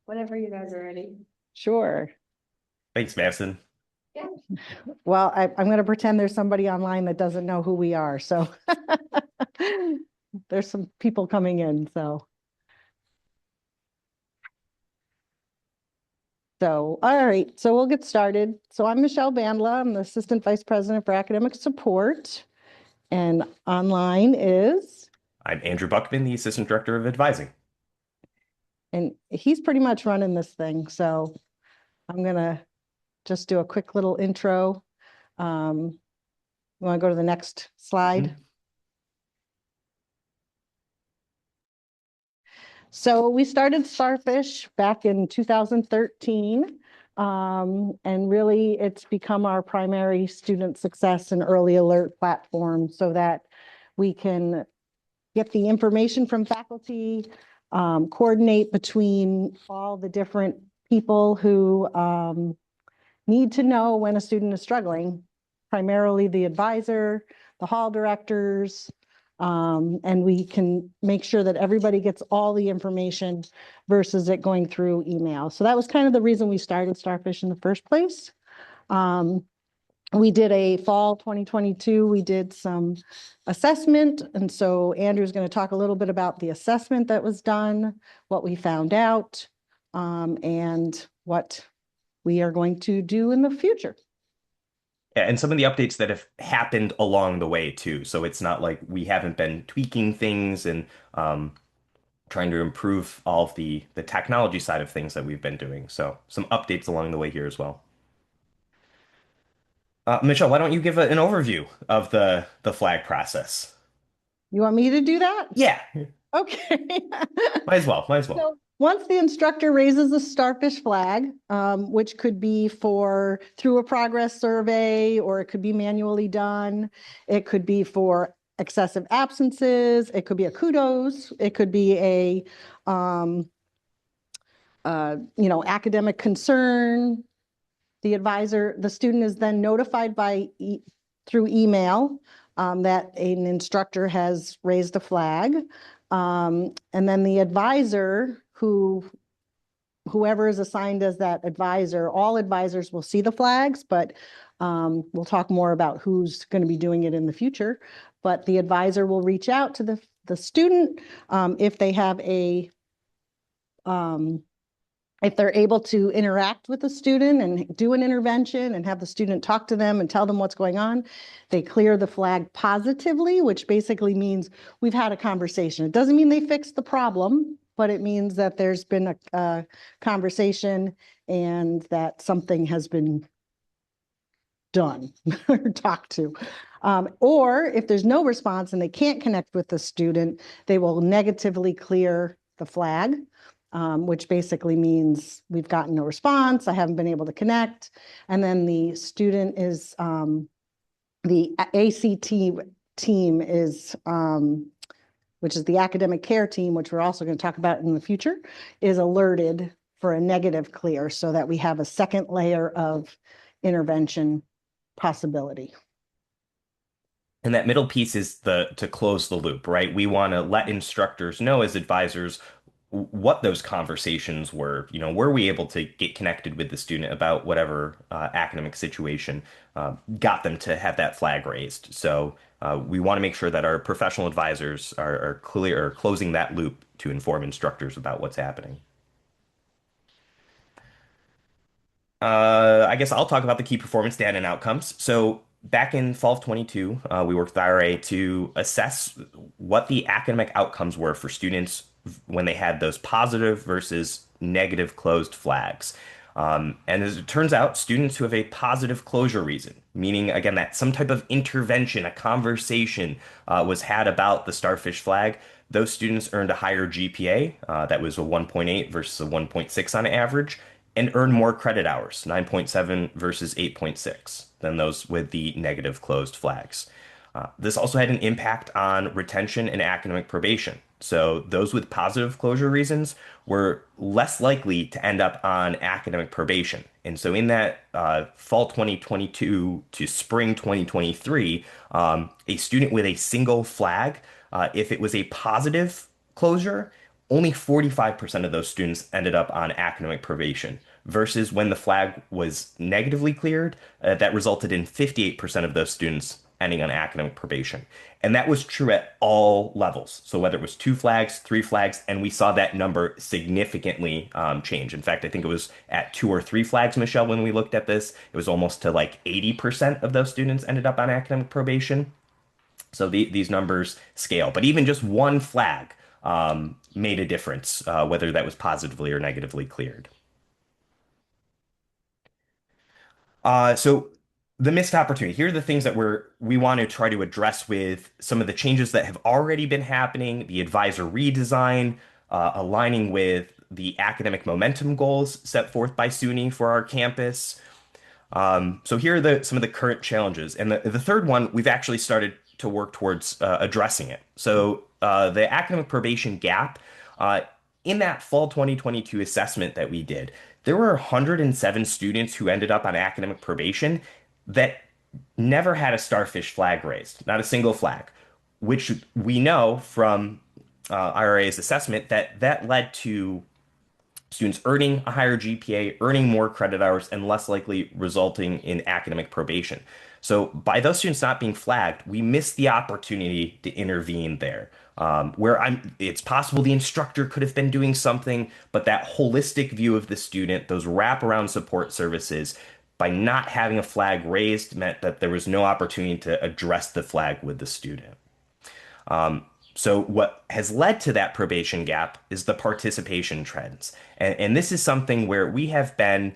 Whenever you guys are ready. Sure. Thanks, Madison. Yeah. Well, I'm going to pretend there's somebody online that doesn't know who we are. So there's some people coming in. All right. So we'll get started. So I'm Michelle Bandla. I'm the Assistant Vice President for Academic Support. And online is, I'm Andrew Buchmann, the Assistant Director of Advising. and he's pretty much running this thing. So I'm going to just do a quick little intro. You want to go to the next slide? So we started Starfish back in 2013. And really it's become our primary student success and early alert platform so that we can get the information from faculty, coordinate between all the different people who need to know when a student is struggling, primarily the advisor, the hall directors, and we can make sure that everybody gets all the information versus it going through email. So that was kind of the reason we started Starfish in the first place. We did a fall 2022, we did some assessment. And so Andrew's going to talk a little bit about the assessment that was done, what we found out, and what we are going to do in the future. Yeah, and some of the updates that have happened along the way too. So it's not like we haven't been tweaking things and trying to improve all of the technology side of things that we've been doing. So some updates along the way here as well. Michelle, why don't you give an overview of the flag process? You want me to do that? Yeah, Okay. might as well. Might as well. So once the instructor raises the Starfish flag, which could be through a progress survey, or it could be manually done. It could be for excessive absences. It could be a kudos. It could be a, academic concern. The student is then notified through email that an instructor has raised a flag. And then the advisor, whoever is assigned as that advisor, all advisors will see the flags, but we'll talk more about who's going to be doing it in the future. But the advisor will reach out to the student if they have if they're able to interact with the student and do an intervention and have the student talk to them and tell them what's going on, they clear the flag positively, which basically means we've had a conversation. It doesn't mean they fixed the problem, but it means that there's been a conversation and that something has been done or talked to. Or if there's no response and they can't connect with the student, they will negatively clear the flag. Which basically means we've gotten no response, I haven't been able to connect. And then the student is, the ACT team is, which is the academic care team, which we're also going to talk about in the future, is alerted for a negative clear so that we have a second layer of intervention possibility. And that middle piece is to close the loop, right? We want to let instructors know as advisors what those conversations were. Were we able to get connected with the student about whatever academic situation got them to have that flag raised? So we want to make sure that our professional advisors are clear, or closing that loop to inform instructors about what's happening. I guess I'll talk about the key performance data and outcomes. So back in fall of 22, we worked with IRA to assess what the academic outcomes were for students when they had those positive versus negative closed flags. And as it turns out, students who have a positive closure reason, meaning again that some type of intervention, a conversation was had about the Starfish flag, those students earned a higher GPA. That was a 1.8 versus a 1.6 on average, and earned more credit hours, 9.7 versus 8.6, than those with the negative closed flags. This also had an impact on retention and academic probation. So those with positive closure reasons were less likely to end up on academic probation. And so in that fall 2022 to spring 2023, a student with a single flag, if it was a positive closure, only 45% of those students ended up on academic probation, versus when the flag was negatively cleared, that resulted in 58% of those students ending on academic probation. And that was true at all levels. So whether it was two flags, three flags, and we saw that number significantly change. In fact, I think it was at two or three flags, Michelle, when we looked at this, it was almost to like 80% of those students ended up on academic probation. So these numbers scale. But even just one flag made a difference, whether that was positively or negatively cleared. So the missed opportunity. Here are the things that we want to try to address with some of the changes that have already been happening, the advisor redesign, aligning with the academic momentum goals set forth by SUNY for our campus. So here are some of the current challenges. And the third one, we've actually started to work towards addressing it. So the academic probation gap, uh, in that fall 2022 assessment that we did, there were 107 students who ended up on academic probation that never had a Starfish flag raised, not a single flag, which we know from IRA's assessment that that led to students earning a higher GPA, earning more credit hours, and less likely resulting in academic probation. So by those students not being flagged, we missed the opportunity to intervene there. It's possible the instructor could have been doing something, but that holistic view of the student, those wraparound support services, by not having a flag raised meant that there was no opportunity to address the flag with the student. So what has led to that probation gap is the participation trends. And this is something where we have been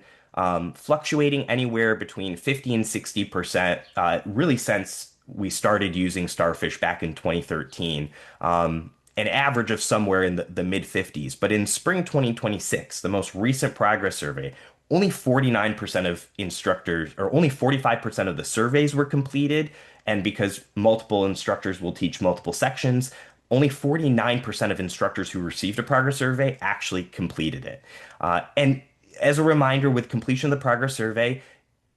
fluctuating anywhere between 50 and 60%, really since we started using Starfish back in 2013. An average of somewhere in the mid 50s. But in spring 2026, the most recent progress survey, only 49% of instructors, or only 45% of the surveys were completed. And because multiple instructors will teach multiple sections, only 49% of instructors who received a progress survey actually completed it. And as a reminder, with completion of the progress survey,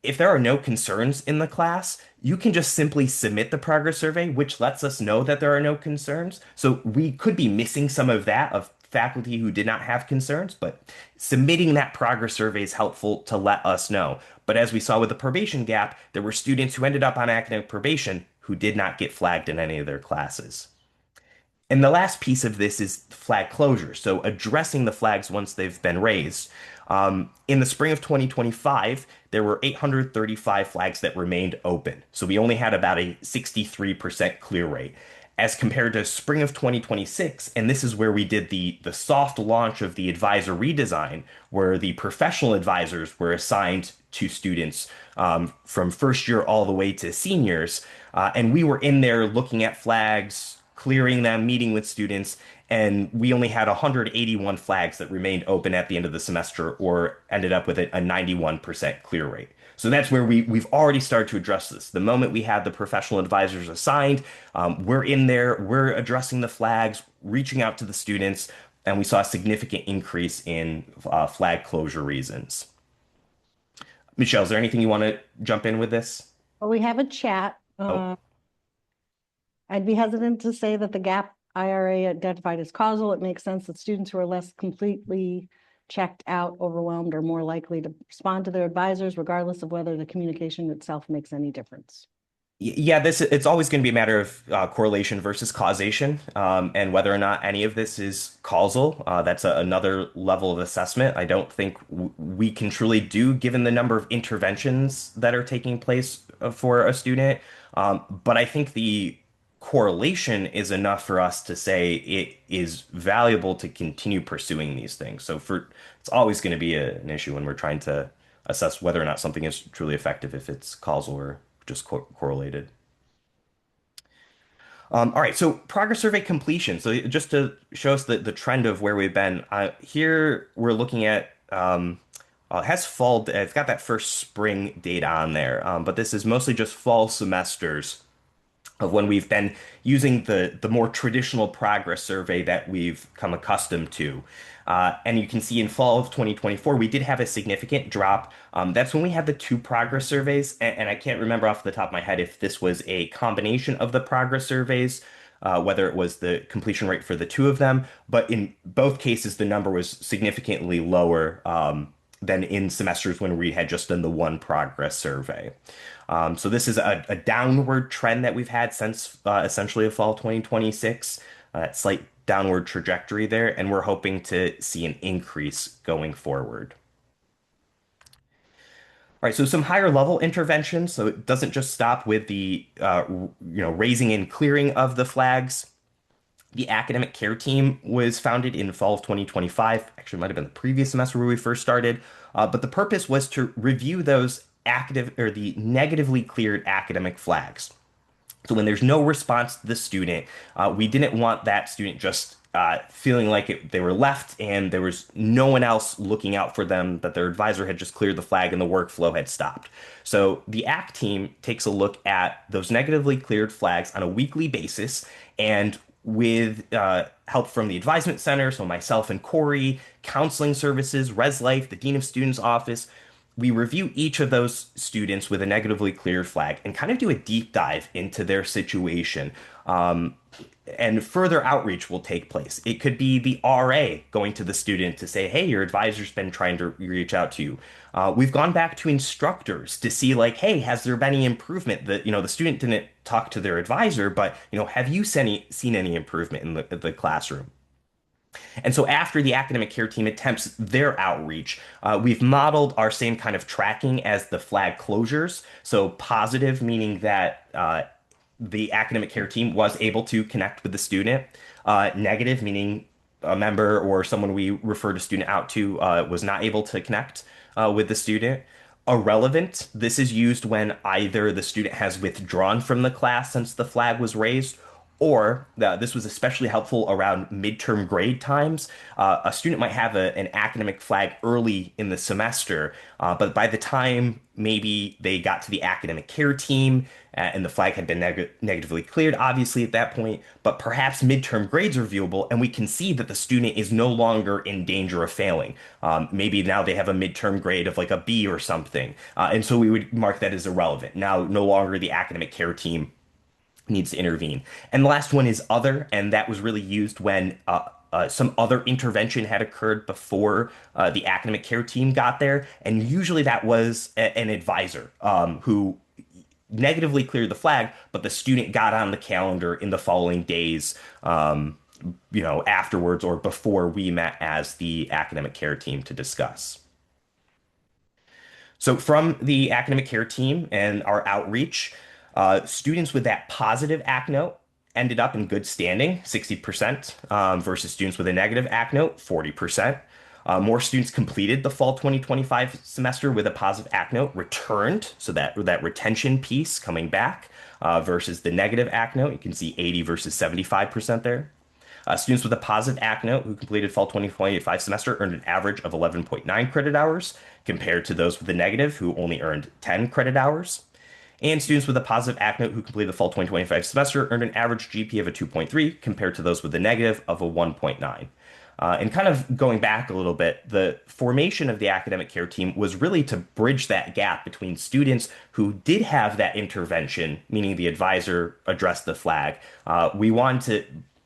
if there are no concerns in the class, you can just simply submit the progress survey, which lets us know that there are no concerns. So we could be missing some of that of faculty who did not have concerns, but submitting that progress survey is helpful to let us know. But as we saw with the probation gap, there were students who ended up on academic probation who did not get flagged in any of their classes. And the last piece of this is flag closure. So addressing the flags once they've been raised. In the spring of 2025, there were 835 flags that remained open. So we only had about a 63% clear rate. As compared to spring of 2026, and this is where we did the soft launch of the advisor redesign, where the professional advisors were assigned to students from first year all the way to seniors. And we were in there looking at flags, clearing them, meeting with students, and we only had 181 flags that remained open at the end of the semester or ended up with a 91% clear rate. So that's where we've already started to address this. The moment we had the professional advisors assigned, we're in there, we're addressing the flags, reaching out to the students, and we saw a significant increase in flag closure reasons. Michelle, is there anything you want to jump in with this? Well, we have a chat. Oh, I'd be hesitant to say that the gap IRA identified as causal. It makes sense that students who are less completely checked out, overwhelmed, are more likely to respond to their advisors, regardless of whether the communication itself makes any difference. yeah, it's always going to be a matter of correlation versus causation, and whether or not any of this is causal. That's another level of assessment. I don't think we can truly do, given the number of interventions that are taking place for a student. But I think the correlation is enough for us to say it is valuable to continue pursuing these things. It's always going to be an issue when we're trying to assess whether or not something is truly effective, if it's causal or just correlated. All right, so progress survey completion. So just to show us the trend of where we've been, here we're looking at it has fall. It's got that first spring data on there, but this is mostly just fall semesters of when we've been using the more traditional progress survey that we've come accustomed to. And you can see in fall of 2024, we did have a significant drop. That's when we had the two progress surveys. And I can't remember off the top of my head if this was a combination of the progress surveys whether it was the completion rate for the two of them. But in both cases, the number was significantly lower than in semesters when we had just done the one progress survey. So this is a downward trend that we've had since essentially the fall 2026, slight downward trajectory there, and we're hoping to see an increase going forward. All right, so some higher level interventions. So it doesn't just stop with the raising and clearing of the flags. The academic care team was founded in fall of 2025. Actually, it might have been the previous semester where we first started. But the purpose was to review those active or the negatively cleared academic flags. So when there's no response to the student, we didn't want that student just feeling like they were left and there was no one else looking out for them, that their advisor had just cleared the flag and the workflow had stopped. So the ACT team takes a look at those negatively cleared flags on a weekly basis, and with help from the advisement center, so myself and Corey, counseling services, Res Life, the Dean of Students office, we review each of those students with a negatively cleared flag and kind of do a deep dive into their situation. And further outreach will take place. It could be the RA going to the student to say, hey, your advisor's been trying to reach out to you. We've gone back to instructors to see like, hey, has there been any improvement? The student didn't talk to their advisor, but have you seen any improvement in the classroom? And so after the academic care team attempts their outreach, we've modeled our same kind of tracking as the flag closures. So positive, meaning that the academic care team was able to connect with the student. Negative, meaning a member or someone we referred a student out to was not able to connect with the student. Irrelevant, this is used when either the student has withdrawn from the class since the flag was raised, or this was especially helpful around midterm grade times. A student might have an academic flag early in the semester, but by the time maybe they got to the academic care team and the flag had been negatively cleared, obviously at that point, but perhaps midterm grades are viewable and we can see that the student is no longer in danger of failing. Maybe now they have a midterm grade of like a B or something. And so we would mark that as irrelevant. Now, no longer the academic care team needs to intervene. And the last one is other, and that was really used when some other intervention had occurred before the academic care team got there. And usually that was an advisor who negatively cleared the flag, but the student got on the calendar in the following days, afterwards or before we met as the academic care team to discuss. So from the academic care team and our outreach, students with that positive ACT note ended up in good standing, 60%, versus students with a negative ACT note, 40%. More students completed the fall 2025 semester with a positive ACT note, returned, so that retention piece coming back, versus the negative ACT note. You can see 80 versus 75% there. Students with a positive ACT note who completed fall 2025 semester earned an average of 11.9 credit hours, compared to those with a negative who only earned 10 credit hours. And students with a positive ACT note who completed the fall 2025 semester earned an average GPA of a 2.3 compared to those with a negative of a 1.9. And kind of going back a little bit, the formation of the academic care team was really to bridge that gap between students who did have that intervention, meaning the advisor addressed the flag. We wanted to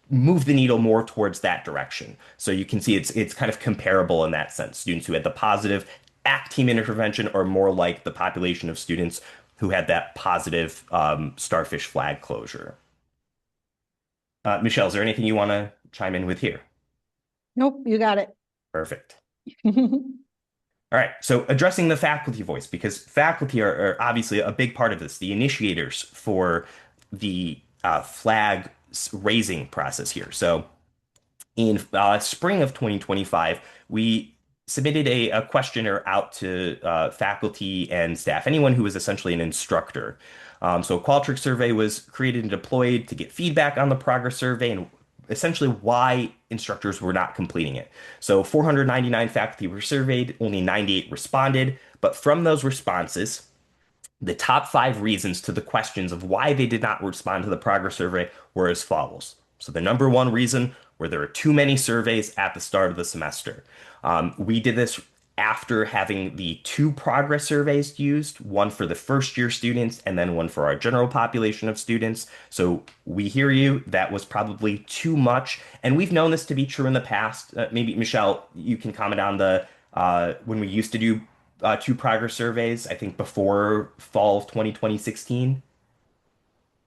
move the needle more towards that direction. So you can see it's kind of comparable in that sense. Students who had the positive ACT team intervention are more like the population of students who had that positive Starfish flag closure. Michelle, is there anything you want to chime in with here? Nope, you got it. Perfect. All right, so addressing the faculty voice, because faculty are obviously a big part of this, the initiators for the flag raising process here. So in spring of 2025, we submitted a questionnaire out to faculty and staff, anyone who was essentially an instructor. So a Qualtrics survey was created and deployed to get feedback on the progress survey and essentially why instructors were not completing it. So 499 faculty were surveyed, only 98 responded, but from those responses, the top 5 reasons to the questions of why they did not respond to the progress survey were as follows. So the number one reason were there are too many surveys at the start of the semester. We did this after having the two progress surveys used, one for the first year students and then one for our general population of students. So we hear you. That was probably too much. And we've known this to be true in the past. Maybe Michelle, you can comment on the when we used to do two progress surveys, I think before fall of 2016.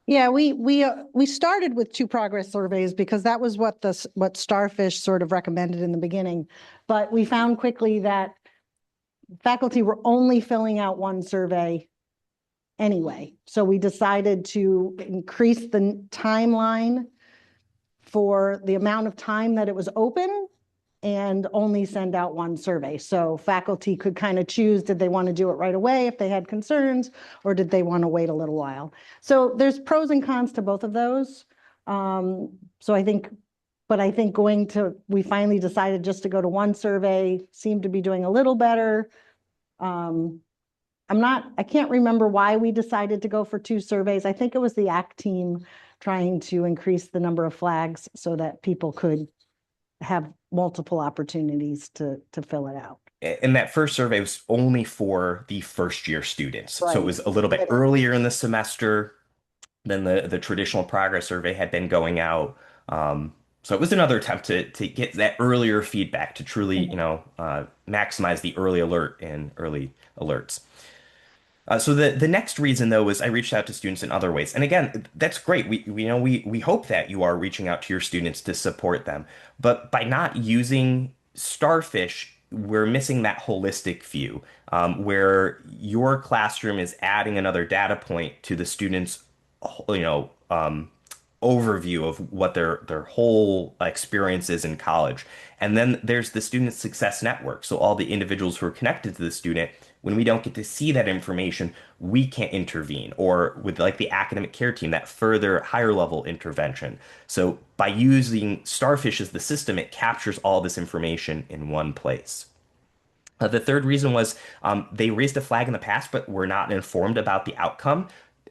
Yeah, we started with two progress surveys because that was what Starfish sort of recommended in the beginning. But we found quickly that faculty were only filling out one survey anyway. So we decided to increase the timeline for the amount of time that it was open and only send out one survey. So faculty could kind of choose, did they want to do it right away if they had concerns, or did they want to wait a little while? So there's pros and cons to both of those. So I think, but I think we finally decided just to go to one survey, seemed to be doing a little better. I can't remember why we decided to go for two surveys. I think it was the ACT team trying to increase the number of flags so that people could have multiple opportunities to fill it out. And that first survey was only for the first year students. So it Right. was a little bit earlier in the semester than the traditional progress survey had been going out. So it was another attempt to get that earlier feedback to truly, maximize the early alert and early alerts. So the next reason though is I reached out to students in other ways, and again, that's great. We hope that you are reaching out to your students to support them, but by not using Starfish, we're missing that holistic view, where your classroom is adding another data point to the students, you know, overview of what their whole experience is in college. And then there's the student success network. So all the individuals who are connected to the student, when we don't get to see that information, we can't intervene. Or with like the academic care team, that further higher level intervention. So by using Starfish as the system, it captures all this information in one place. The third reason was they raised a flag in the past, but were not informed about the outcome.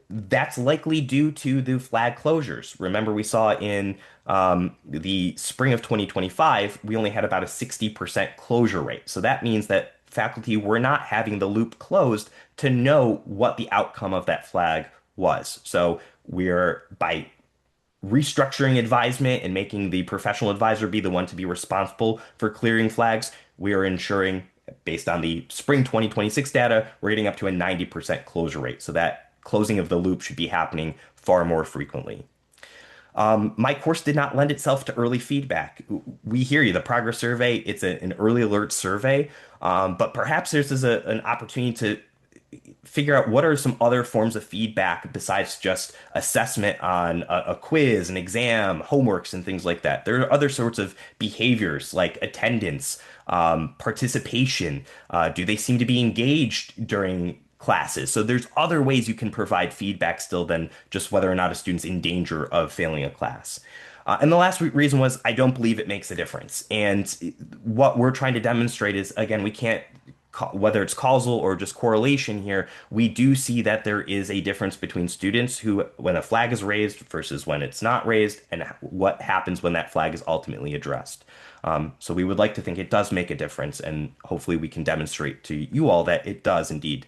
That's likely due to the flag closures. Remember, we saw in the spring of 2025, we only had about a 60% closure rate. So that means that faculty were not having the loop closed to know what the outcome of that flag was. So we're by restructuring advisement and making the professional advisor be the one to be responsible for clearing flags, we are ensuring, based on the spring 2026 data, we're getting up to a 90% closure rate. So that closing of the loop should be happening far more frequently. My course did not lend itself to early feedback. We hear you. The progress survey, it's an early alert survey, but perhaps an opportunity to figure out what are some other forms of feedback besides just assessment on a quiz, an exam, homeworks, and things like that. There are other sorts of behaviors like attendance, participation. Do they seem to be engaged during classes? So there's other ways you can provide feedback still than just whether or not a student's in danger of failing a class. And the last reason was I don't believe it makes a difference. And what we're trying to demonstrate is, again, we can't, whether it's causal or just correlation here, we do see that there is a difference between students who, when a flag is raised versus when it's not raised, and what happens when that flag is ultimately addressed. So we would like to think it does make a difference, and hopefully we can demonstrate to you all that it does indeed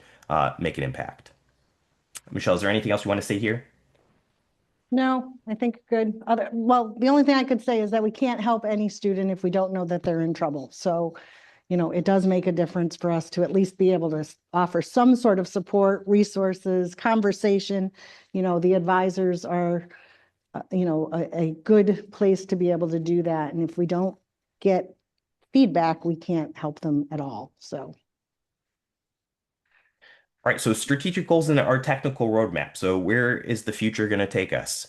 make an impact. Michelle, is there anything else you want to say here? No, I think good. Well, the only thing I could say is that we can't help any student if we don't know that they're in trouble. So, it does make a difference for us to at least be able to offer some sort of support, resources, conversation. The advisors are, a good place to be able to do that. And if we don't get feedback, we can't help them at all. So. All right, so strategic goals in our technical roadmap. So where is the future going to take us?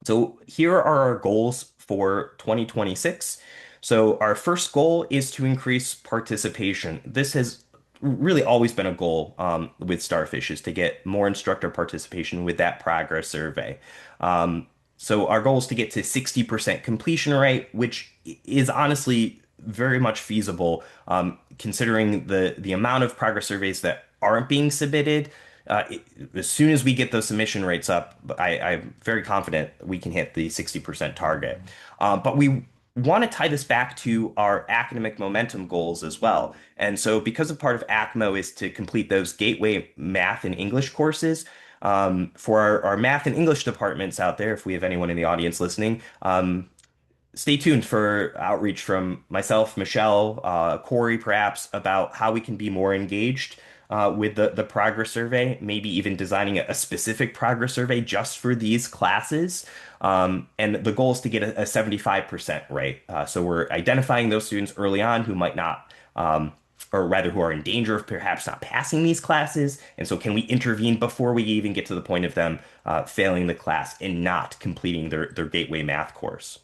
So here are our goals for 2026. So our first goal is to increase participation. This has really always been a goal with Starfish, is to get more instructor participation with that progress survey. So our goal is to get to 60% completion rate, which is honestly very much feasible, considering the amount of progress surveys that aren't being submitted. As soon as we get those submission rates up, I'm very confident we can hit the 60% target. But we want to tie this back to our academic momentum goals as well. And so, because a part of ACMO is to complete those gateway math and English courses, for our math and English departments out there, if we have anyone in the audience listening, stay tuned for outreach from myself, Michelle, Corey, perhaps, about how we can be more engaged with the progress survey, maybe even designing a specific progress survey just for these classes. And the goal is to get a 75% rate. So we're identifying those students early on who might not, or rather who are in danger of perhaps not passing these classes. And so can we intervene before we even get to the point of them failing the class and not completing their gateway math course?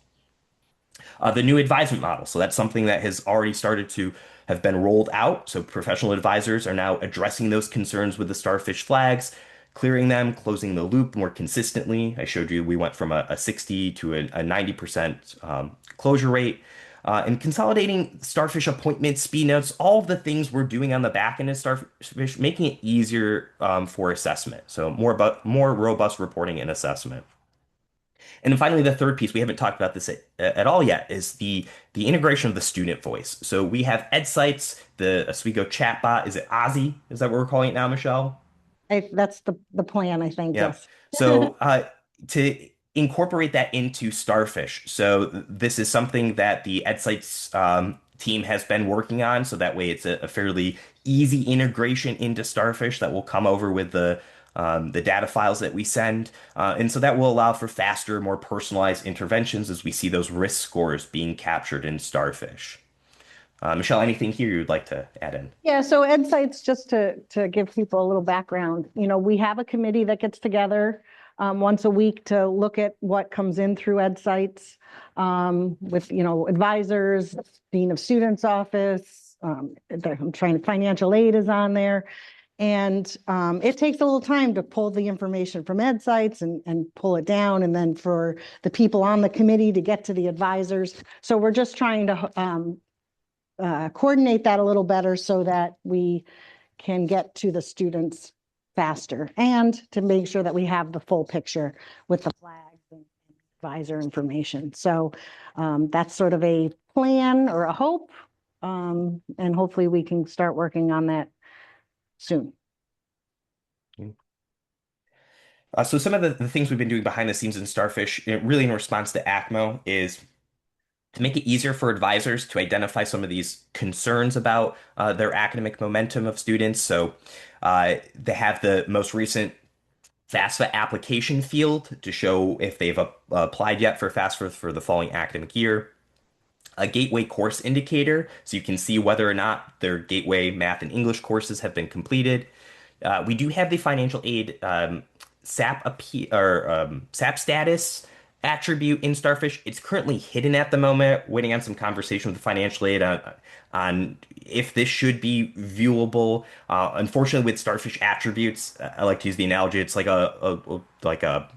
The new advisement model. So that's something that has already started to have been rolled out. So professional advisors are now addressing those concerns with the Starfish flags, clearing them, closing the loop more consistently. I showed you we went from a 60 to a 90% closure rate. And consolidating Starfish appointments, speed notes, all of the things we're doing on the back end of Starfish, making it easier for assessment. So more robust reporting and assessment. And then finally, the third piece, we haven't talked about this at all yet, is the integration of the student voice. So we have EdSites, the Oswego chatbot. Is it Ozzy? Is that what we're calling it now, Michelle? That's the plan, I think, Yeah. yes. So to incorporate that into Starfish. So this is something that the EdSites team has been working on. So that way it's a fairly easy integration into Starfish that will come over with the data files that we send. And so that will allow for faster, more personalized interventions as we see those risk scores being captured in Starfish. Michelle, anything here you'd like to add in? Yeah, so Ed Sites, just to give people a little background, we have a committee that gets together once a week to look at what comes in through Ed Sites with, advisors, dean of students office, I'm trying to, financial aid is on there. And it takes a little time to pull the information from Ed Sites and pull it down, and then for the people on the committee to get to the advisors. So we're just trying to coordinate that a little better so that we can get to the students faster and to make sure that we have the full picture with the flags and advisor information. So that's sort of a plan or a hope. And hopefully we can start working on that soon. So some of the things we've been doing behind the scenes in Starfish, really in response to ACMO, is to make it easier for advisors to identify some of these concerns about their academic momentum of students. So they have the most recent FAFSA application field to show if they've applied yet for FAFSA for the following academic year. A gateway course indicator, so you can see whether or not their gateway math and English courses have been completed. We do have the financial aid SAP status attribute in Starfish. It's currently hidden at the moment, waiting on some conversation with the financial aid on if this should be viewable. Unfortunately, with Starfish attributes, I like to use the analogy. It's like a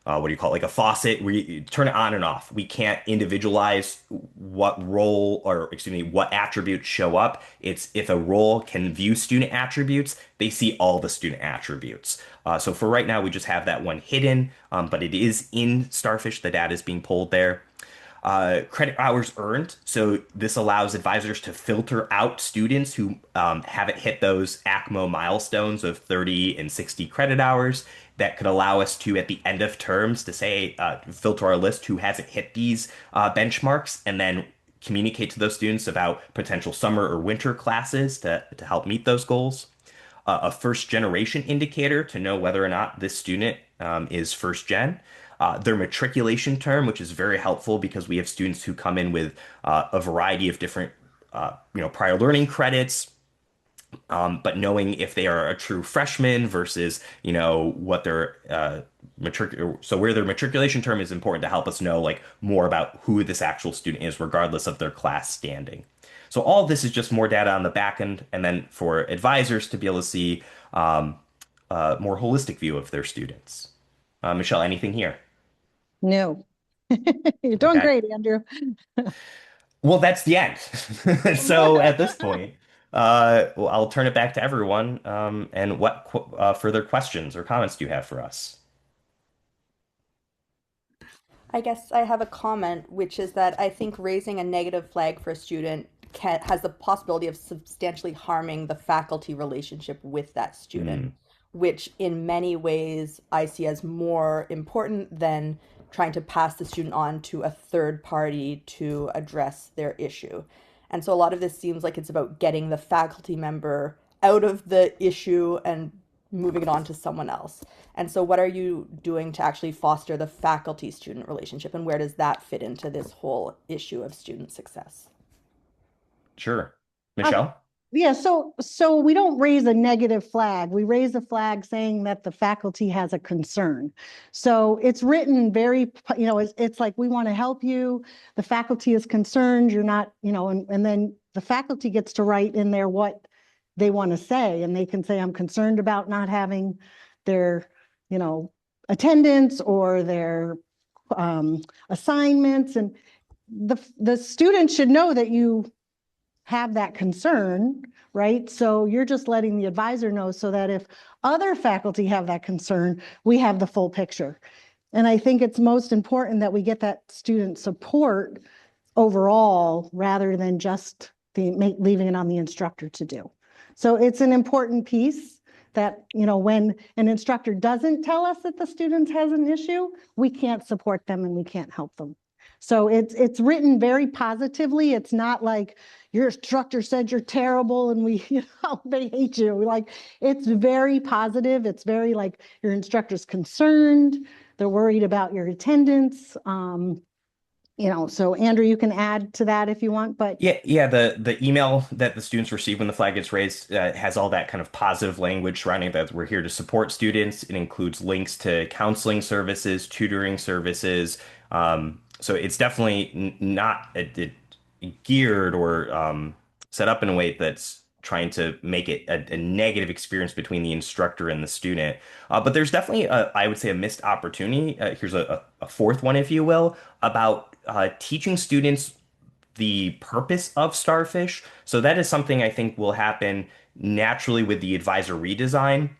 what do you call it? Like a faucet where you turn it on and off. We can't individualize what role or excuse me, what attributes show up. It's if a role can view student attributes, they see all the student attributes. So for right now, we just have that one hidden, but it is in Starfish. The data is being pulled there. Credit hours earned. So this allows advisors to filter out students who haven't hit those ACMO milestones of 30 and 60 credit hours. That could allow us to, at the end of terms, to say, filter our list who hasn't hit these benchmarks, and then communicate to those students about potential summer or winter classes to help meet those goals. A first generation indicator to know whether or not this student is first gen. Their matriculation term, which is very helpful because we have students who come in with a variety of different, prior learning credits, but knowing if they are a true freshman versus, what their so where their matriculation term is important to help us know like more about who this actual student is, regardless of their class standing. So all of this is just more data on the back end, and then for advisors to be able to see a more holistic view of their students. Michelle, anything here? No. You're doing Okay. great, Andrew. Well, that's the end. So at this point, well, I'll turn it back to everyone. And what further questions or comments do you have for us? I guess I have a comment, which is that I think raising a negative flag for a student has the possibility of substantially harming the faculty relationship with that student, Hmm. which in many ways I see as more important than trying to pass the student on to a third party to address their issue. And so a lot of this seems like it's about getting the faculty member out of the issue and moving it on to someone else. And so, what are you doing to actually foster the faculty student relationship, and where does that fit into this whole issue of student success? Sure. Um, Michelle? yeah, so we don't raise a negative flag. We raise a flag saying that the faculty has a concern. So it's written very, it's like we want to help you. The faculty is concerned. You're not, and then the faculty gets to write in there what they want to say, and they can say, I'm concerned about not having their, you know, attendance or their assignments, and the student should know that you have that concern, right? So you're just letting the advisor know so that if other faculty have that concern, we have the full picture. And I think it's most important that we get that student support overall rather than just leaving it on the instructor to do. So it's an important piece that, when an instructor doesn't tell us that the student has an issue, we can't support them and we can't help them. So it's written very positively. It's not like your instructor said you're terrible and they hate you. Like, it's very positive. It's very like your instructor's concerned. They're worried about your attendance. So Andrew, you can add to that if you want, but Yeah. The email that the students receive when the flag gets raised has all that kind of positive language surrounding that we're here to support students. It includes links to counseling services, tutoring services. So it's definitely not geared or set up in a way that's trying to make it a negative experience between the instructor and the student. But there's definitely, I would say, a missed opportunity. Here's a fourth one, if you will, about teaching students the purpose of Starfish. So that is something I think will happen naturally with the advisor redesign,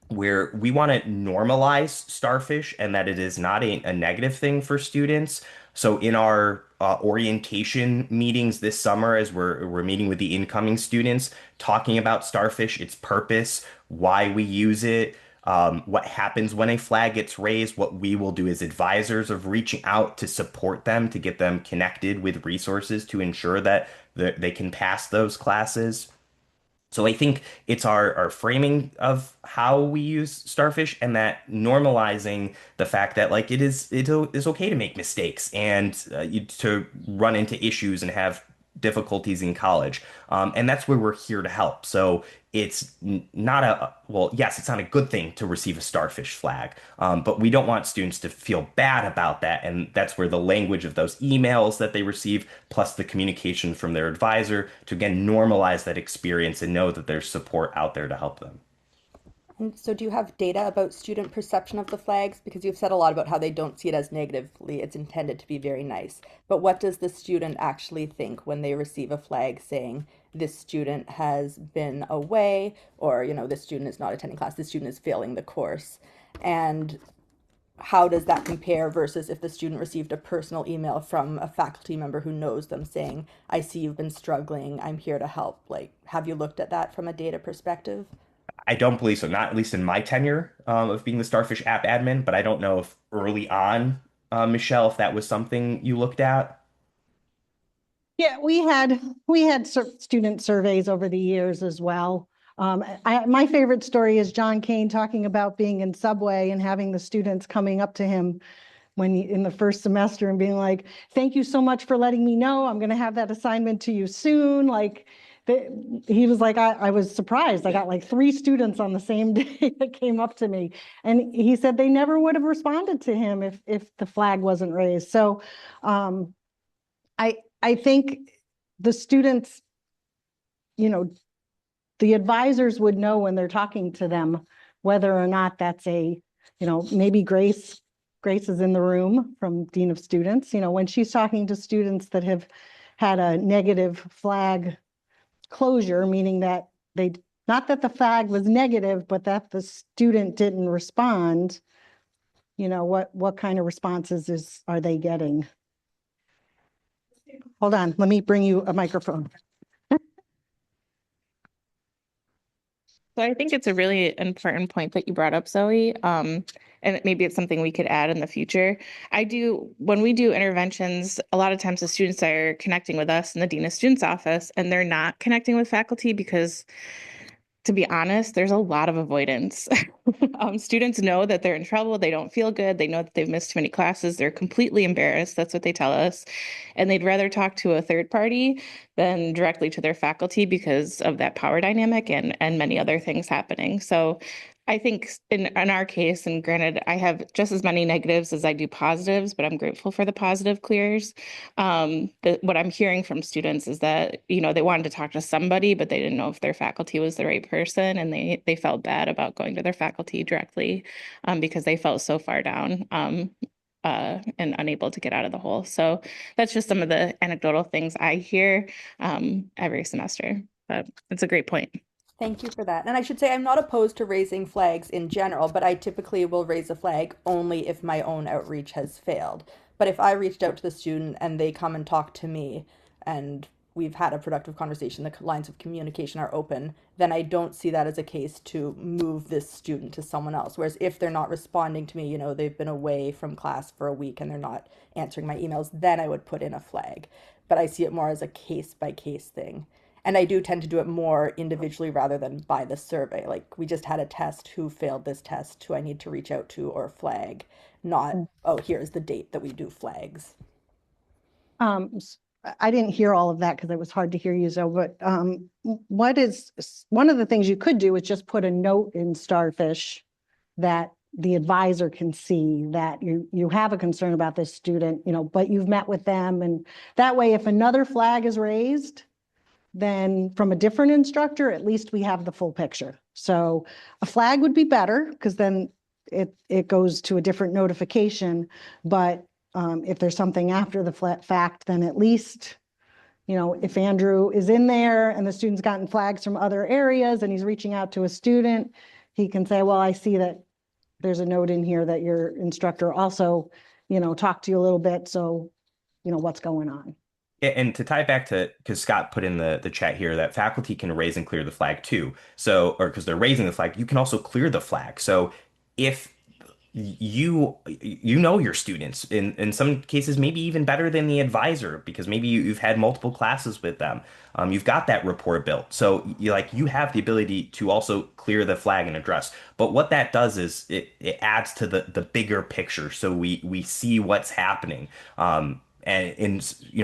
where we want to normalize Starfish and that it is not a negative thing for students. So in our orientation meetings this summer, as we're meeting with the incoming students, talking about Starfish, its purpose, why we use it, what happens when a flag gets raised, what we will do as advisors of reaching out to support them, to get them connected with resources to ensure that they can pass those classes. So I think it's our framing of how we use Starfish and that normalizing the fact that like it's okay to make mistakes and to run into issues and have difficulties in college. And that's where we're here to help. So it's not well, yes, it's not a good thing to receive a Starfish flag, but we don't want students to feel bad about that. And that's where the language of those emails that they receive, plus the communication from their advisor, to again normalize that experience and know that there's support out there to help them. And so, do you have data about student perception of the flags? Because you've said a lot about how they don't see it as negatively, it's intended to be very nice. But what does the student actually think when they receive a flag saying, this student has been away, or, this student is not attending class, this student is failing the course? And how does that compare versus if the student received a personal email from a faculty member who knows them saying, I see you've been struggling, I'm here to help? Like, have you looked at that from a data perspective? I don't believe so, not at least in my tenure of being the Starfish app admin, but I don't know if early on, Michelle, if that was something you looked at. yeah, we had student surveys over the years as well. My favorite story is John Kane talking about being in Subway and having the students coming up to him in the first semester and being like, thank you so much for letting me know. I'm going to have that assignment to you soon. Like, he was like, I was surprised. I got like 3 students on the same day that came up to me. And he said they never would have responded to him if the flag wasn't raised. So um, I think the students, you know, the advisors would know when they're talking to them whether or not that's maybe Grace is in the room from Dean of Students, when she's talking to students that have had a negative flag closure, meaning that not that the flag was negative, but that the student didn't respond, what kind of responses are they getting? Hold on, let me bring you a microphone. So I think it's a really important point that you brought up, Zoe. And maybe it's something we could add in the future. When we do interventions, a lot of times the students are connecting with us in the Dean of Students office, and they're not connecting with faculty because, to be honest, there's a lot of avoidance. Students know that they're in trouble. They don't feel good. They know that they've missed too many classes. They're completely embarrassed. That's what they tell us. And they'd rather talk to a third party than directly to their faculty because of that power dynamic and many other things happening. So I think in our case, and granted, I have just as many negatives as I do positives, but I'm grateful for the positive clears. What I'm hearing from students is that, they wanted to talk to somebody, but they didn't know if their faculty was the right person, and they felt bad about going to their faculty directly because they felt so far down and unable to get out of the hole. So that's just some of the anecdotal things I hear every semester. But it's a great point. Thank you for that. And I should say I'm not opposed to raising flags in general, but I typically will raise a flag only if my own outreach has failed. But if I reached out to the student and they come and talk to me and we've had a productive conversation, the lines of communication are open, then I don't see that as a case to move this student to someone else. Whereas if they're not responding to me, they've been away from class for a week and they're not answering my emails, then I would put in a flag. But I see it more as a case by case thing. And I do tend to do it more individually rather than by the survey. Like we just had a test, who failed this test, who I need to reach out to or flag, not, oh, here's the date that we do flags. I didn't hear all of that because it was hard to hear you, Zoe, but one of the things you could do is just put a note in Starfish that the advisor can see that you have a concern about this student, but you've met with them. And that way, if another flag is raised, then from a different instructor, at least we have the full picture. So a flag would be better because then it goes to a different notification. But if there's something after the fact, then at least, if Andrew is in there and the student's gotten flags from other areas and he's reaching out to a student, he can say, well, I see that there's a note in here that your instructor also, talked to you a little bit. So, what's going on. And to tie it back to, because Scott put in the chat here that faculty can raise and clear the flag too. So, or because they're raising the flag, you can also clear the flag. So if you know your students in some cases maybe even better than the advisor because maybe you've had multiple classes with them, you've got that rapport built, so you have the ability to also clear the flag and address. But what that does is it adds to the bigger picture, so we see what's happening. And in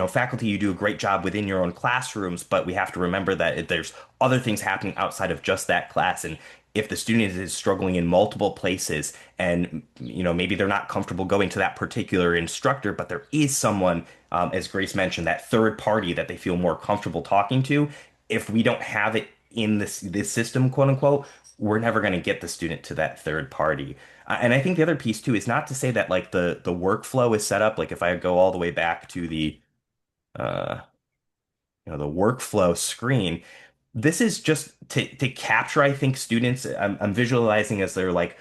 faculty, you do a great job within your own classrooms, but we have to remember that there's other things happening outside of just that class. And if the student is struggling in multiple places and maybe they're not comfortable going to that particular instructor, but there is someone, as Grace mentioned, that third party that they feel more comfortable talking to, if we don't have it in this system, quote unquote, we're never going to get the student to that third party. And I think the other piece too is not to say that like the workflow is set up. Like if I go all the way back to uh, the workflow screen, this is just to capture, I think, students. I'm visualizing as they're like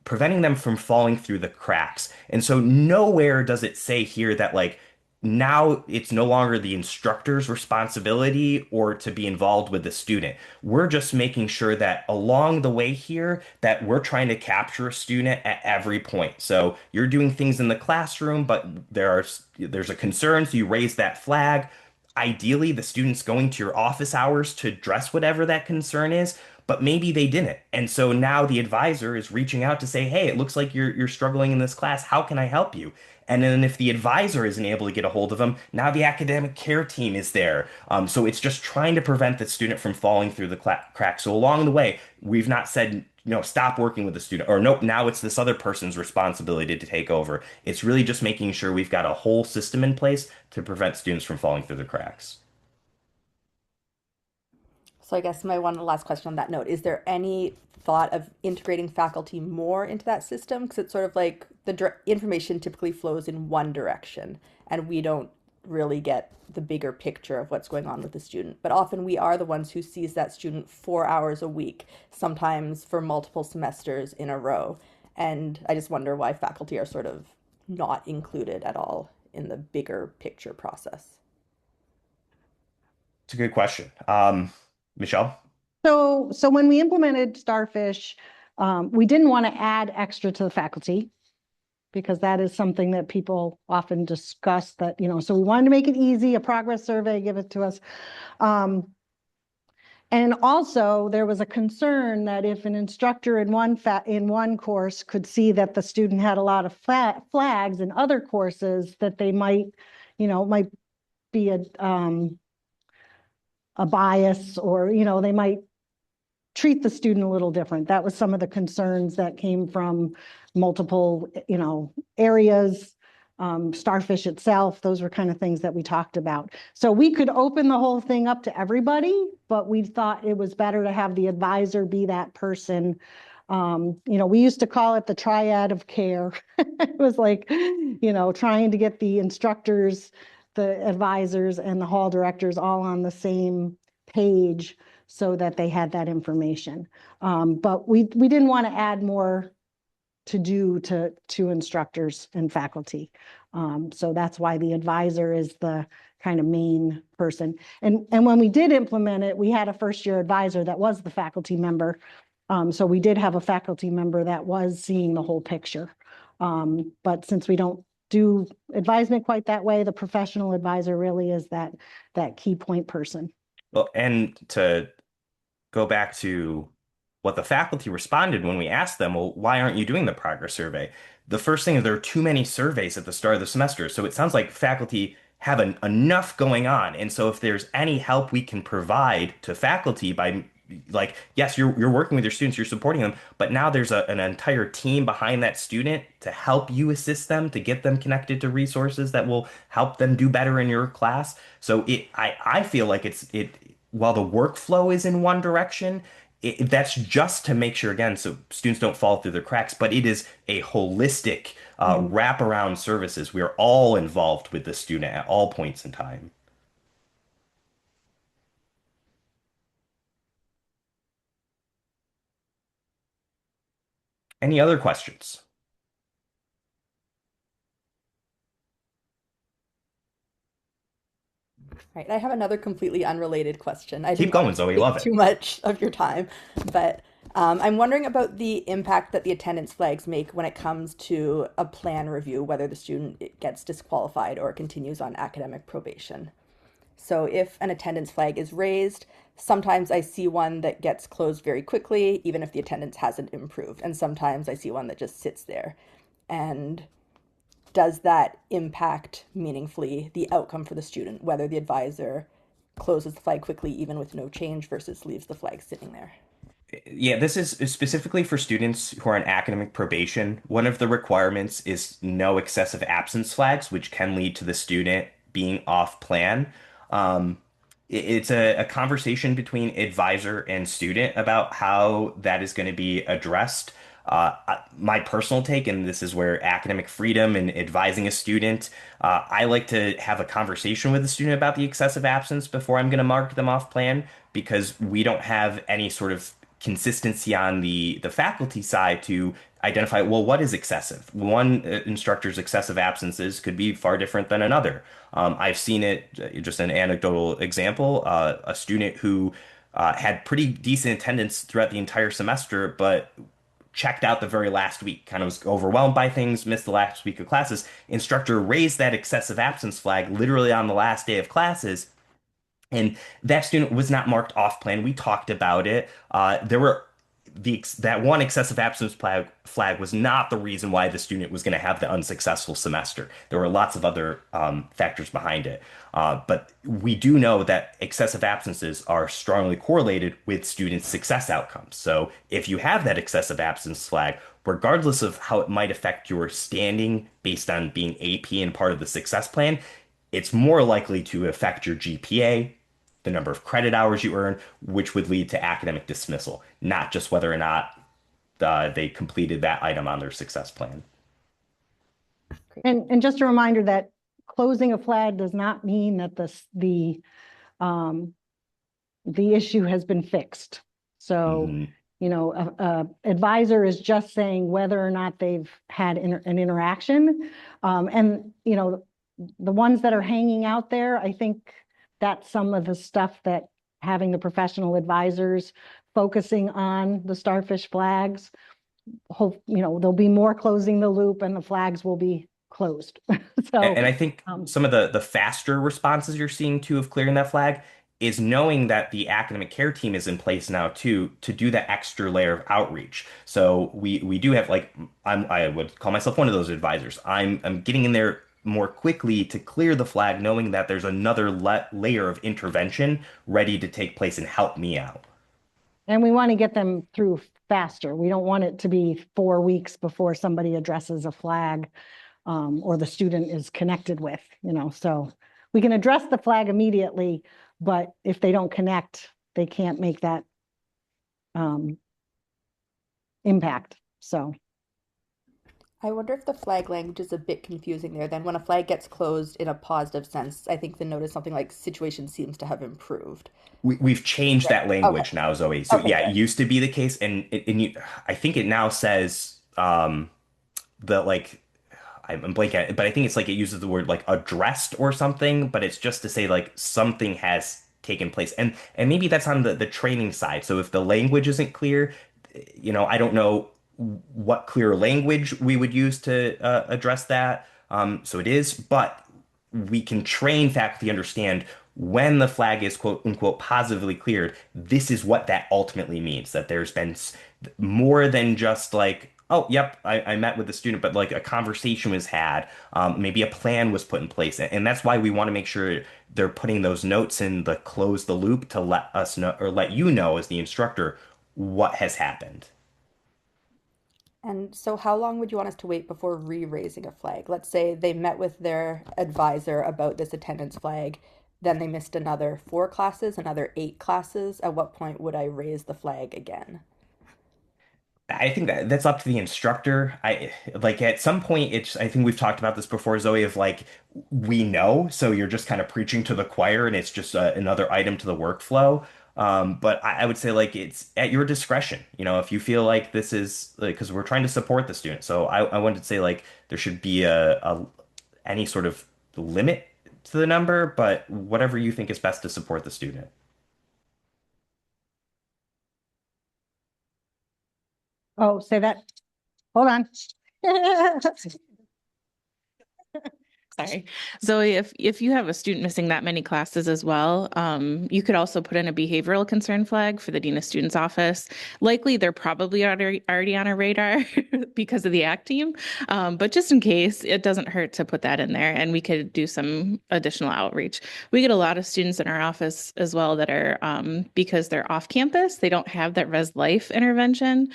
preventing them from falling through the cracks. And so nowhere does it say here that like now it's no longer the instructor's responsibility or to be involved with the student. We're just making sure that along the way here that we're trying to capture a student at every point. So you're doing things in the classroom, but there's a concern, so you raise that flag. Ideally, the student's going to your office hours to address whatever that concern is, but maybe they didn't. And so now the advisor is reaching out to say, "Hey, it looks like you're struggling in this class. How can I help you?" And then if the advisor isn't able to get a hold of them, now the academic care team is there. So it's just trying to prevent the student from falling through the cracks. So along the way, we've not said, stop working with the student, or nope, now it's this other person's responsibility to take over. It's really just making sure we've got a whole system in place to prevent students from falling through the cracks. So I guess my one last question on that note, is there any thought of integrating faculty more into that system? Because it's sort of like the information typically flows in one direction and we don't really get the bigger picture of what's going on with the student. But often we are the ones who sees that student 4 hours a week, sometimes for multiple semesters in a row. And I just wonder why faculty are sort of not included at all in the bigger picture process. It's a good question. Michelle? So when we implemented Starfish, we didn't want to add extra to the faculty because that is something that people often discuss that, so we wanted to make it easy, a progress survey, give it to us. And also there was a concern that if an instructor in one course could see that the student had a lot of flags in other courses, that they might be a bias, or, they might treat the student a little different. That was some of the concerns that came from multiple, areas, Starfish itself. Those were kind of things that we talked about. So we could open the whole thing up to everybody, but we thought it was better to have the advisor be that person. We used to call it the triad of care. It was like, trying to get the instructors, the advisors, and the hall directors all on the same page so that they had that information. But we didn't want to add more to do to instructors and faculty. So that's why the advisor is the kind of main person. And when we did implement it, we had a first year advisor that was the faculty member. So we did have a faculty member that was seeing the whole picture. But since we don't do advisement quite that way, the professional advisor really is that key point person. Well, and to go back to what the faculty responded when we asked them, well, why aren't you doing the progress survey? The first thing is there are too many surveys at the start of the semester. So it sounds like faculty have enough going on. And so if there's any help we can provide to faculty by, like, yes, you're working with your students, you're supporting them, but now there's an entire team behind that student to help you assist them, to get them connected to resources that will help them do better in your class. So I feel like while the workflow is in one direction, that's just to make sure, again, so students don't fall through the cracks, but it is a holistic wraparound services. We are all involved with the student at all points in time. Any other questions? Right. I have another completely unrelated question. I Keep didn't want going, to Zoe. take Love it. too much of your time, but I'm wondering about the impact that the attendance flags make when it comes to a plan review, whether the student gets disqualified or continues on academic probation. So if an attendance flag is raised, sometimes I see one that gets closed very quickly, even if the attendance hasn't improved. And sometimes I see one that just sits there. And does that impact meaningfully the outcome for the student, whether the advisor closes the flag quickly, even with no change, versus leaves the flag sitting there? Yeah, this is specifically for students who are on academic probation. One of the requirements is no excessive absence flags, which can lead to the student being off plan. Um, it's a conversation between advisor and student about how that is going to be addressed. My personal take, and this is where academic freedom and advising a student, I like to have a conversation with the student about the excessive absence before I'm going to mark them off plan, because we don't have any sort of consistency on the faculty side to identify, well, what is excessive? One instructor's excessive absences could be far different than another. I've seen it, just an anecdotal example, a student who had pretty decent attendance throughout the entire semester, but checked out the very last week, kind of was overwhelmed by things, missed the last week of classes. Instructor raised that excessive absence flag literally on the last day of classes, and that student was not marked off plan. We talked about it. There were that one excessive absence flag was not the reason why the student was going to have the unsuccessful semester. There were lots of other factors behind it. But we do know that excessive absences are strongly correlated with students' success outcomes. So if you have that excessive absence flag, regardless of how it might affect your standing based on being AP and part of the success plan, it's more likely to affect your GPA, the number of credit hours you earn, which would lead to academic dismissal, not just whether or not they completed that item on their success plan. And just a reminder that closing a flag does not mean that the issue has been fixed. So, Mhm. Advisor is just saying whether or not they've had an interaction. And, the ones that are hanging out there, I think that's some of the stuff that having the professional advisors focusing on the starfish flags, there'll be more closing the loop and the flags will be closed. So, And I think some of the faster responses you're seeing too of clearing that flag is knowing that the academic care team is in place now too to do that extra layer of outreach. So we do have like I would call myself one of those advisors. I'm getting in there more quickly to clear the flag, knowing that there's another layer of intervention ready to take place and help me out. and we want to get them through faster. We don't want it to be 4 weeks before somebody addresses a flag, or the student is connected with, so we can address the flag immediately, but if they don't connect, they can't make that impact. So I wonder if the flag language is a bit confusing there. Then when a flag gets closed in a positive sense, I think the note is something like situation seems to have improved. We've changed Right. that Okay. language now, Zoe. So Okay, yeah, it good. used to be the case, and I think it now says the like I'm blanking at it, but I think it's like it uses the word like addressed or something, but it's just to say like something has taken place. And maybe that's on the training side. So if the language isn't clear, I don't know what clear language we would use to address that. So it is, but we can train faculty understand when the flag is quote unquote positively cleared, this is what that ultimately means, that there's been more than just like, oh, yep, I met with the student, but like a conversation was had, maybe a plan was put in place. And that's why we want to make sure they're putting those notes in the close the loop to let us know or let you know as the instructor what has happened. And so how long would you want us to wait before re-raising a flag? Let's say they met with their advisor about this attendance flag, then they missed another 4 classes, another 8 classes. At what point would I raise the flag again? I think that's up to the instructor. I like at some point I think we've talked about this before, Zoe, of like we know, so you're just kind of preaching to the choir and it's just another item to the workflow. But I would say like it's at your discretion. If you feel like this is like because we're trying to support the student. So I wanted to say like there should be a any sort of limit to the number, but whatever you think is best to support the student. oh, say that, hold on. Sorry. Zoe, if you have a student missing that many classes as well, you could also put in a behavioral concern flag for the Dean of Students office. Likely they're probably already on a radar because of the ACT team. But just in case, it doesn't hurt to put that in there and we could do some additional outreach. We get a lot of students in our office as well that are, because they're off campus, they don't have that res life intervention.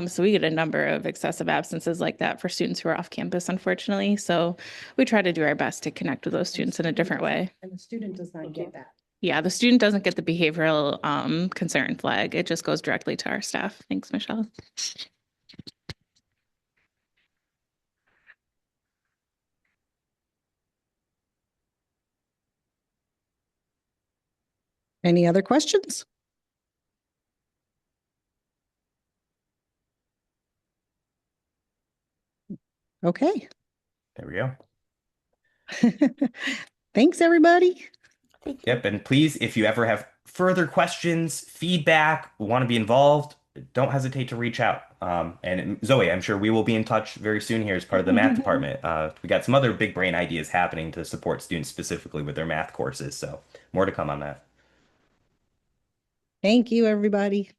So we get a number of excessive absences like that for students who are off campus, unfortunately. So we try to do our best to connect with those students in a different way. And the student does not get that. Yeah, the student doesn't get the behavioral concern flag. It just goes directly to our staff. Thanks, Michelle. Any other questions? Okay. There we go. Thanks, everybody. Thank you. Yep, and please, if you ever have further questions, feedback, want to be involved, don't hesitate to reach out. And Zoe, I'm sure we will be in touch very soon here as part of the math department. We got some other big brain ideas happening to support students specifically with their math courses, so more to come on that. Thank you, everybody.